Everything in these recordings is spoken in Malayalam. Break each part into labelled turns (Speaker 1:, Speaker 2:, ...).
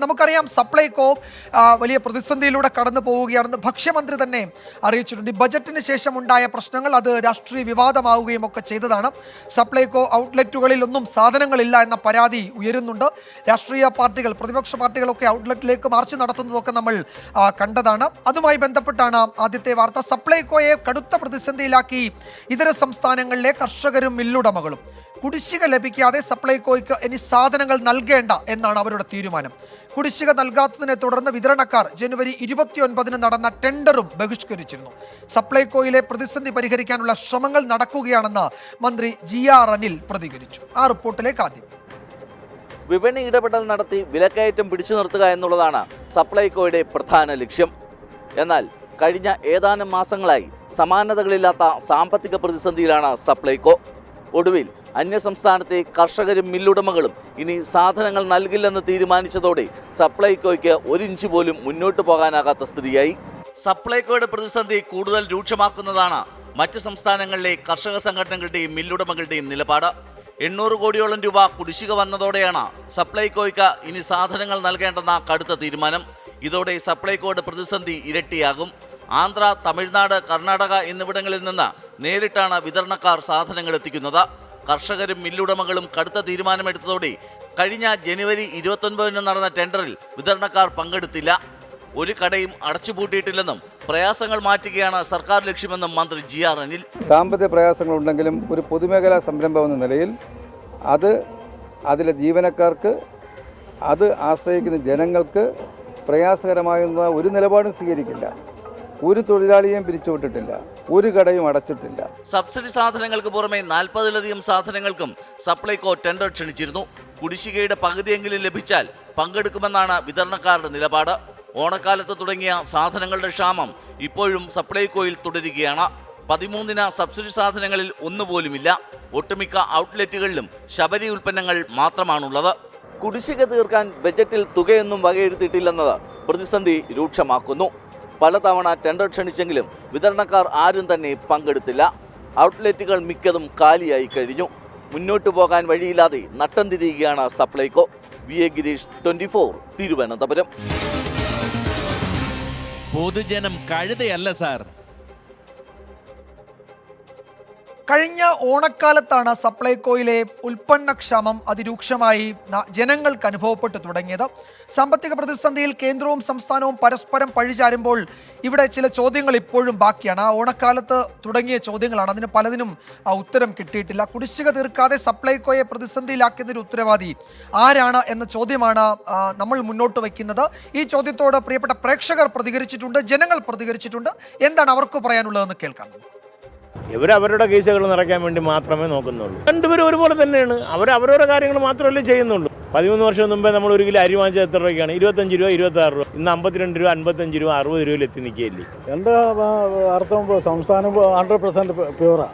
Speaker 1: നമുക്കറിയാം സപ്ലൈകോ വലിയ പ്രതിസന്ധിയിലൂടെ കടന്നു പോവുകയാണെന്ന് ഭക്ഷ്യമന്ത്രി തന്നെ അറിയിച്ചിട്ടുണ്ട്. ബജറ്റിന് ശേഷം ഉണ്ടായ പ്രശ്നങ്ങൾ അത് രാഷ്ട്രീയ വിവാദമാവുകയും ഒക്കെ ചെയ്തതാണ്. സപ്ലൈകോ ഔട്ട്ലെറ്റുകളിലൊന്നും സാധനങ്ങളില്ല എന്ന പരാതി ഉയരുന്നുണ്ട്. രാഷ്ട്രീയ പാർട്ടികൾ, പ്രതിപക്ഷ പാർട്ടികളൊക്കെ ഔട്ട്ലെറ്റിലേക്ക് മാർച്ച് നടത്തുന്നതൊക്കെ നമ്മൾ കണ്ടതാണ്. അതുമായി ബന്ധപ്പെട്ടാണ് ആദ്യത്തെ വാർത്ത. സപ്ലൈകോയെ കടുത്ത പ്രതിസന്ധിയിലാക്കി ഇതര സംസ്ഥാനങ്ങളിലെ കർഷകരും മില്ലുടമകളും. കുടിശ്ശിക ലഭിക്കാതെ സപ്ലൈകോയ്ക്ക് ഇനി സാധനങ്ങൾ നൽകേണ്ട എന്നാണ് അവരുടെ തീരുമാനം. കുടിശ്ശിക നൽകാത്തതിനെ തുടർന്ന് വിതരണക്കാർ ജനുവരി 29 നടന്ന ടെൻഡറും ബഹിഷ്കരിച്ചിരുന്നു. സപ്ലൈകോയിലെ പ്രതിസന്ധി പരിഹരിക്കാനുള്ള ശ്രമങ്ങൾ നടക്കുകയാണെന്ന് മന്ത്രി GR അനിൽ പ്രതികരിച്ചു. ആ റിപ്പോർട്ടിലേക്ക് ആദ്യം.
Speaker 2: വിപണി ഇടപെടൽ നടത്തി വിലക്കയറ്റം പിടിച്ചു നിർത്തുക എന്നുള്ളതാണ് സപ്ലൈകോയുടെ പ്രധാന ലക്ഷ്യം. എന്നാൽ കഴിഞ്ഞ ഏതാനും മാസങ്ങളായി സമാനതകളില്ലാത്ത സാമ്പത്തിക പ്രതിസന്ധിയിലാണ് സപ്ലൈകോ. ഒടുവിൽ അന്യസംസ്ഥാനത്തെ കർഷകരും മില്ലുടമകളും ഇനി സാധനങ്ങൾ നൽകില്ലെന്ന് തീരുമാനിച്ചതോടെ സപ്ലൈകോയ്ക്ക് ഒരു ഇഞ്ച് പോലും മുന്നോട്ട് പോകാനാകാത്ത സ്ഥിതിയായി. സപ്ലൈകോയുടെ പ്രതിസന്ധി കൂടുതൽ രൂക്ഷമാക്കുന്നതാണ് മറ്റ് സംസ്ഥാനങ്ങളിലെ കർഷക സംഘടനകളുടെയും മില്ലുടമകളുടെയും നിലപാട്. 800 കോടിയോളം രൂപ കുടിശ്ശിക വന്നതോടെയാണ് സപ്ലൈകോയ്ക്ക് ഇനി സാധനങ്ങൾ നൽകേണ്ടെന്ന കടുത്ത തീരുമാനം. ഇതോടെ സപ്ലൈകോയുടെ പ്രതിസന്ധി ഇരട്ടിയാകും. ആന്ധ്ര, തമിഴ്നാട്, കർണാടക എന്നിവിടങ്ങളിൽ നിന്ന് നേരിട്ടാണ് വിതരണക്കാർ സാധനങ്ങൾ എത്തിക്കുന്നത്. കർഷകരും മില്ലുടമകളും കടുത്ത തീരുമാനമെടുത്തതോടെ കഴിഞ്ഞ ജനുവരി 29 നടന്ന ടെൻഡറിൽ വിതരണക്കാർ പങ്കെടുത്തില്ല. ഒരു കടയും അടച്ചുപൂട്ടിയിട്ടില്ലെന്നും പ്രയാസങ്ങൾ മാറ്റുകയാണ് സർക്കാർ ലക്ഷ്യമെന്നും മന്ത്രി GR അനിൽ.
Speaker 3: സാമ്പത്തിക പ്രയാസങ്ങളുണ്ടെങ്കിലും ഒരു പൊതുമേഖലാ സംരംഭം എന്ന നിലയിൽ അതിലെ ജീവനക്കാർക്ക്, അത് ആശ്രയിക്കുന്ന ജനങ്ങൾക്ക് പ്രയാസകരമാകുന്ന ഒരു നിലപാടും സ്വീകരിക്കില്ല. ഒരു തൊഴിലാളിയെയും പിരിച്ചുവിട്ടിട്ടില്ല, ഒരു കടയും അടച്ചിട്ടില്ല.
Speaker 2: സബ്സിഡി സാധനങ്ങൾക്ക് പുറമെ 40-ലധികം സാധനങ്ങൾക്കും സപ്ലൈകോ ടെൻഡർ ക്ഷണിച്ചിരുന്നു. കുടിശ്ശികയുടെ പകുതിയെങ്കിലും ലഭിച്ചാൽ പങ്കെടുക്കുമെന്നാണ് വിതരണക്കാരുടെ നിലപാട്. ഓണക്കാലത്ത് തുടങ്ങിയ സാധനങ്ങളുടെ ക്ഷാമം ഇപ്പോഴും സപ്ലൈകോയിൽ തുടരുകയാണ്. 13 സബ്സിഡി സാധനങ്ങളിൽ ഒന്നുപോലുമില്ല. ഒട്ടുമിക്ക ഔട്ട്ലെറ്റുകളിലും ശബരി ഉൽപ്പന്നങ്ങൾ മാത്രമാണുള്ളത്. കുടിശ്ശിക തീർക്കാൻ ബജറ്റിൽ തുകയൊന്നും വകയിരുത്തിയിട്ടില്ലെന്നത് പ്രതിസന്ധി രൂക്ഷമാക്കുന്നു. പലതവണ ടെൻഡർ ക്ഷണിച്ചെങ്കിലും വിതരണക്കാർ ആരും തന്നെ പങ്കെടുത്തില്ല. ഔട്ട്ലെറ്റുകൾ മിക്കതും കാലിയായി കഴിഞ്ഞു. മുന്നോട്ടു പോകാൻ വഴിയില്ലാതെ നട്ടം തിരിയുകയാണ് സപ്ലൈകോ. VA ഗിരീഷ്, 24, തിരുവനന്തപുരം.
Speaker 4: പൊതുജനം കഴുതയല്ല സാർ.
Speaker 1: കഴിഞ്ഞ ഓണക്കാലത്താണ് സപ്ലൈകോയിലെ ഉൽപ്പന്നക്ഷാമം അതിരൂക്ഷമായി ജനങ്ങൾക്ക് അനുഭവപ്പെട്ടു തുടങ്ങിയത്. സാമ്പത്തിക പ്രതിസന്ധിയിൽ കേന്ദ്രവും സംസ്ഥാനവും പരസ്പരം പഴിചാരുമ്പോൾ ഇവിടെ ചില ചോദ്യങ്ങൾ ഇപ്പോഴും ബാക്കിയാണ്. ആ ഓണക്കാലത്ത് തുടങ്ങിയ ചോദ്യങ്ങളാണ്. അതിന് പലതിനും ഉത്തരം കിട്ടിയിട്ടില്ല. കുടിശ്ശിക തീർക്കാതെ സപ്ലൈകോയെ പ്രതിസന്ധിയിലാക്കിയതിന് ഉത്തരവാദി ആരാണ് എന്ന ചോദ്യമാണ് നമ്മൾ മുന്നോട്ട് വയ്ക്കുന്നത്. ഈ ചോദ്യത്തോട് പ്രിയപ്പെട്ട പ്രേക്ഷകർ പ്രതികരിച്ചിട്ടുണ്ട്, ജനങ്ങൾ പ്രതികരിച്ചിട്ടുണ്ട്. എന്താണ് അവർക്ക് പറയാനുള്ളതെന്ന് കേൾക്കാം.
Speaker 5: അവരുടെ കേസുകൾ നിറയ്ക്കാൻ വേണ്ടി മാത്രമേ നോക്കുന്നുള്ളൂ. രണ്ടുപേരും ഒരുപോലെ തന്നെയാണ്. അവരവരുടെ കാര്യങ്ങൾ മാത്രമല്ലേ ചെയ്യുന്നുള്ളൂ. 13 വർഷം മുമ്പേ നമ്മൾ 1 കിലോ അരി വാങ്ങിച്ചത് എത്ര രൂപയ്ക്കാണ്? 25 രൂപ, 26 രൂപ. ഇന്ന് 52 രൂപ, 55 രൂപ, 60 രൂപയിൽ എത്തി നിൽക്കുകയില്ലേ.
Speaker 6: എൻ്റെ അർത്ഥം സംസ്ഥാനം 100% പ്യൂറാ,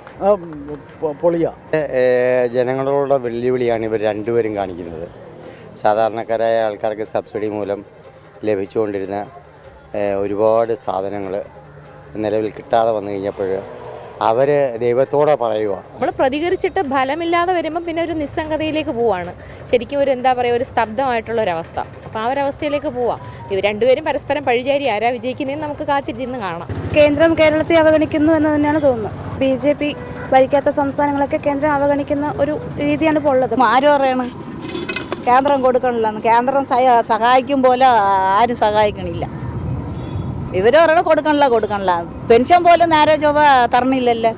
Speaker 6: പൊളിയാ.
Speaker 7: ജനങ്ങളോടുള്ള വെല്ലുവിളിയാണ് ഇവർ രണ്ടുപേരും കാണിക്കുന്നത്. സാധാരണക്കാരായ ആൾക്കാർക്ക് സബ്സിഡി മൂലം ലഭിച്ചുകൊണ്ടിരുന്ന ഒരുപാട് സാധനങ്ങൾ നിലവിൽ കിട്ടാതെ വന്നു കഴിഞ്ഞപ്പോൾ അവർ ദൈവത്തോടെ പറയുക.
Speaker 8: നമ്മൾ പ്രതികരിച്ചിട്ട് ഫലമില്ലാതെ വരുമ്പോൾ പിന്നെ ഒരു നിസ്സംഗതയിലേക്ക് പോവാണ്. ശരിക്കും ഒരു എന്താ പറയുക, ഒരു സ്തബ്ധമായിട്ടുള്ളൊരവസ്ഥ. അപ്പോൾ ആ ഒരവസ്ഥയിലേക്ക് പോവാം. ഇവർ രണ്ടുപേരും പരസ്പരം പഴിചാരി ആരാ വിജയിക്കുന്നതെന്ന് നമുക്ക് കാത്തിരുന്ന് കാണാം.
Speaker 9: കേന്ദ്രം കേരളത്തെ അവഗണിക്കുന്നു എന്ന് തന്നെയാണ് തോന്നുന്നത്. BJP ഭരിക്കാത്ത സംസ്ഥാനങ്ങളൊക്കെ കേന്ദ്രം അവഗണിക്കുന്ന ഒരു രീതിയാണ് ഇപ്പോൾ ഉള്ളത്.
Speaker 10: ആരും പറയണം കേന്ദ്രം കൊടുക്കണില്ലെന്ന്. കേന്ദ്രം സഹായിക്കും പോലെ ആരും സഹായിക്കണില്ല. ഇവര് പറയണ കൊടുക്കണില്ല. പെൻഷൻ പോലും നേരെ ചൊവ്വ തരണില്ലല്ലോ.